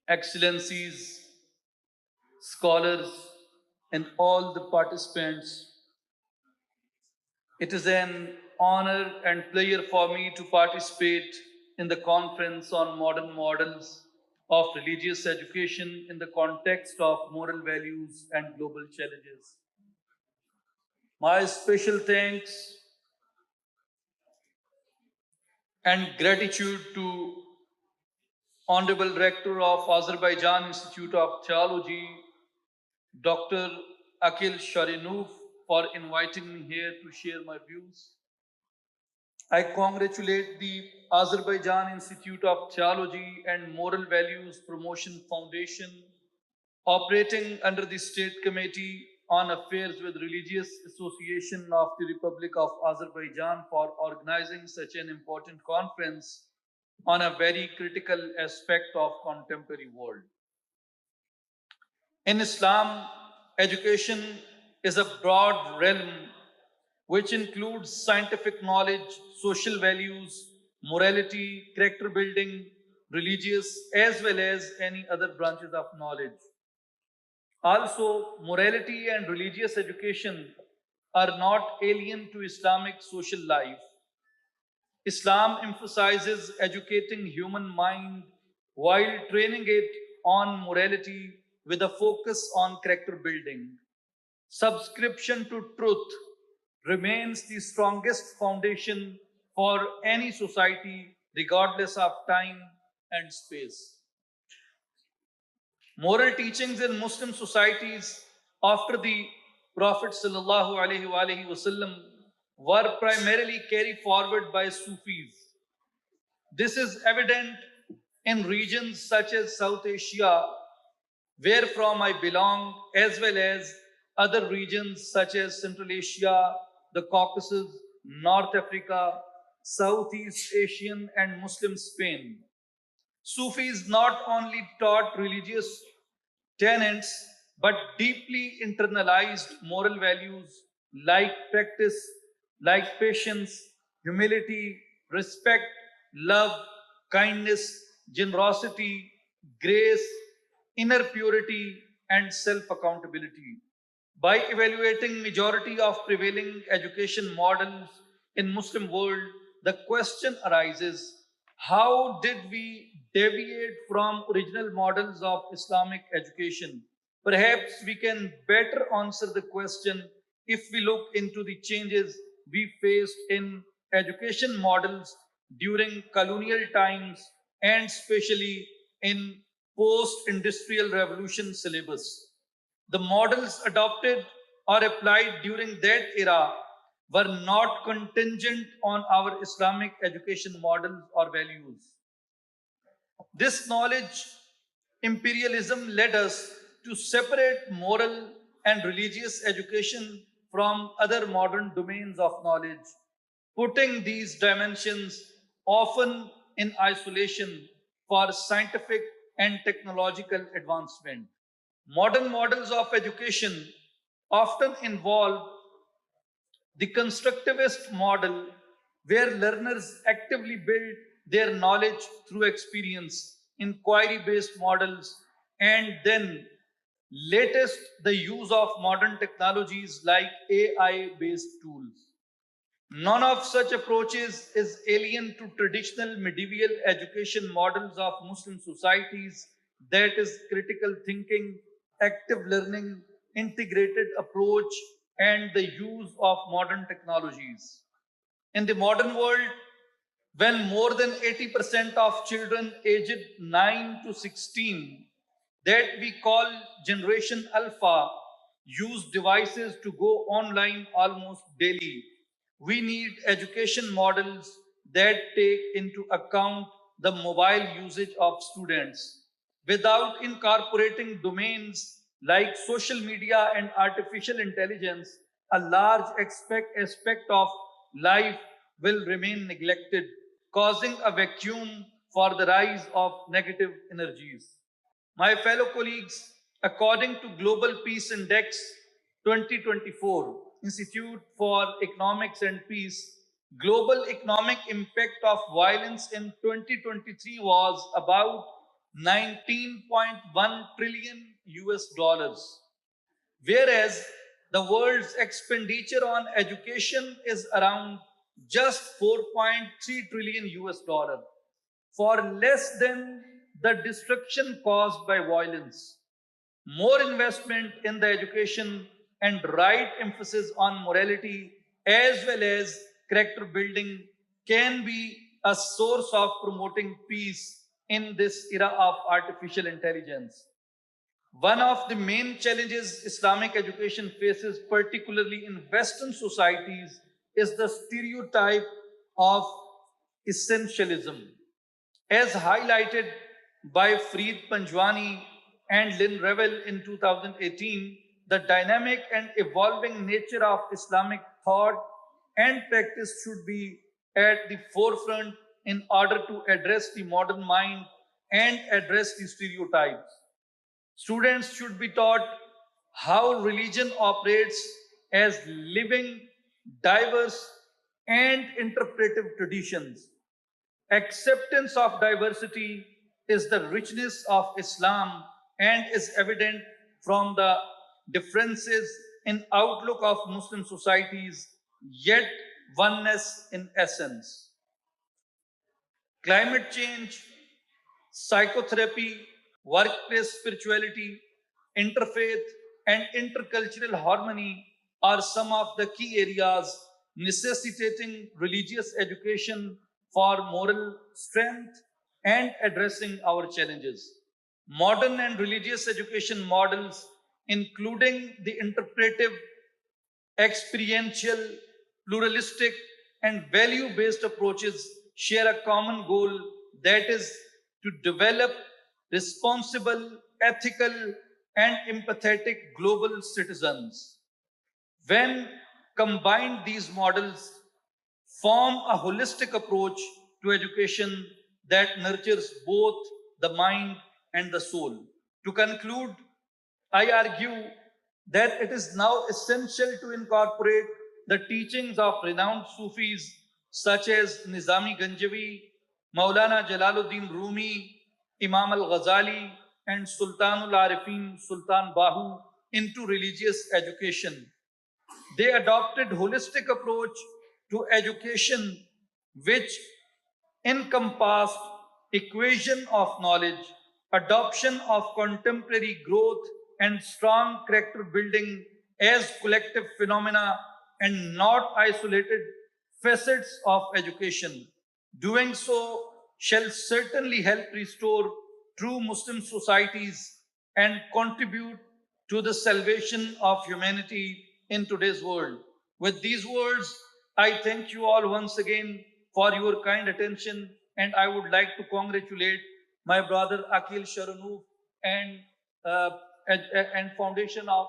Excellencies, scholars, and all the participants, it is an honor and pleasure for me to participate in the conference on modern models of religious education in the context of moral values and global challenges. My special thanks and gratitude to Honorable Rector of Azerbaijan Institute of Theology, Dr. Akil Sharinov, for inviting me here to share my views. I congratulate the Azerbaijan Institute of Theology and Moral Values Promotion Foundation, operating under the State Committee on Affairs with Religious Association of the Republic of Azerbaijan, for organizing such an important conference on a very critical aspect of contemporary world. In Islam, education is a broad realm which includes scientific knowledge, social values, morality, character building, religious, as well as any other branches of knowledge. Also, morality and religious education are not alien to Islamic social life. Islam emphasizes educating human mind while training it on morality with a focus on character building. Subscription to truth remains the strongest foundation for any society, regardless of time and space. Moral teachings in Muslim societies after the Prophet ﷺ were primarily carried forward by Sufis. This is evident in regions such as South Asia, where from I belong, as well as other regions such as Central Asia, the Caucasus, North Africa, Southeast Asian, and Muslim Spain. Sufis not only taught religious tenets but deeply internalized moral values like practice, like patience, humility, respect, love, kindness, generosity, grace, inner purity, and self-accountability. By evaluating majority of prevailing education models in Muslim world, the question arises, how did we deviate from original models of Islamic education? Perhaps we can better answer the question if we look into the changes we faced in education models during colonial times and especially in post-industrial revolution syllabus. The models adopted or applied during that era were not contingent on our Islamic education models or values. This knowledge imperialism led us to separate moral and religious education from other modern domains of knowledge, putting these dimensions often in isolation for scientific and technological advancement. Modern models of education often involve the constructivist model, where learners actively build their knowledge through experience, inquiry based models, and then latest the use of modern technologies like AI based tools. None of such approaches is alien to traditional medieval education models of Muslim societies, that is, critical thinking, active learning, integrated approach, and the use of modern technologies. In the modern world, when more than 80% of children aged 9 to 16, that we call Generation Alpha, use devices to go online almost daily, we need education models that take into account the mobile usage of students without incorporating domains like social media and artificial intelligence. A large aspect of life will remain neglected, causing a vacuum for the rise of negative energies. My fellow colleagues, according to Global Peace Index 2024, Institute for Economics and Peace, global economic impact of violence in 2023 was about 19.1 trillion US dollars, whereas the world's expenditure on education is around just 4.3 trillion US dollar, for less than the destruction caused by violence. More investment in the education and right emphasis on morality as well as character building can be a source of promoting peace in this era of artificial intelligence. One of the main challenges Islamic education faces, particularly in Western societies, is the stereotype of essentialism. As highlighted by Fareed Panjwani and Lynn Revel in 2018, the dynamic and evolving nature of Islamic thought and practice should be at the forefront in order to address the modern mind and address the stereotypes. Students should be taught how religion operates as living, diverse, and interpretive traditions. Acceptance of diversity is the richness of Islam and is evident from the differences in outlook of Muslim societies, yet oneness in essence. Climate change, psychotherapy, workplace spirituality, interfaith, and intercultural harmony are some of the key areas necessitating religious education for moral strength and addressing our challenges. Modern and religious education models, including the interpretive, experiential, pluralistic, and value based approaches, share a common goal, that is, to develop responsible, ethical, and empathetic global citizens. When combined, these models form a holistic approach to education that nurtures both the mind and the soul. To conclude, I argue that it is now essential to incorporate the teachings of renowned Sufis such as Nizami Ganjavi, Maulana Jalaluddin Rumi, Imam al Ghazali, and Sultanul Arifin Sultan Bahu into religious education. They adopted holistic approach to education which encompassed equation of knowledge, adoption of contemporary growth, and strong character building as collective phenomena and not isolated facets of education. Doing so shall certainly help restore true Muslim societies and contribute to the salvation of humanity in today's world. With these words, I thank you all once again for your kind attention, and I would like to congratulate my brother Akil Sharanov and and foundation of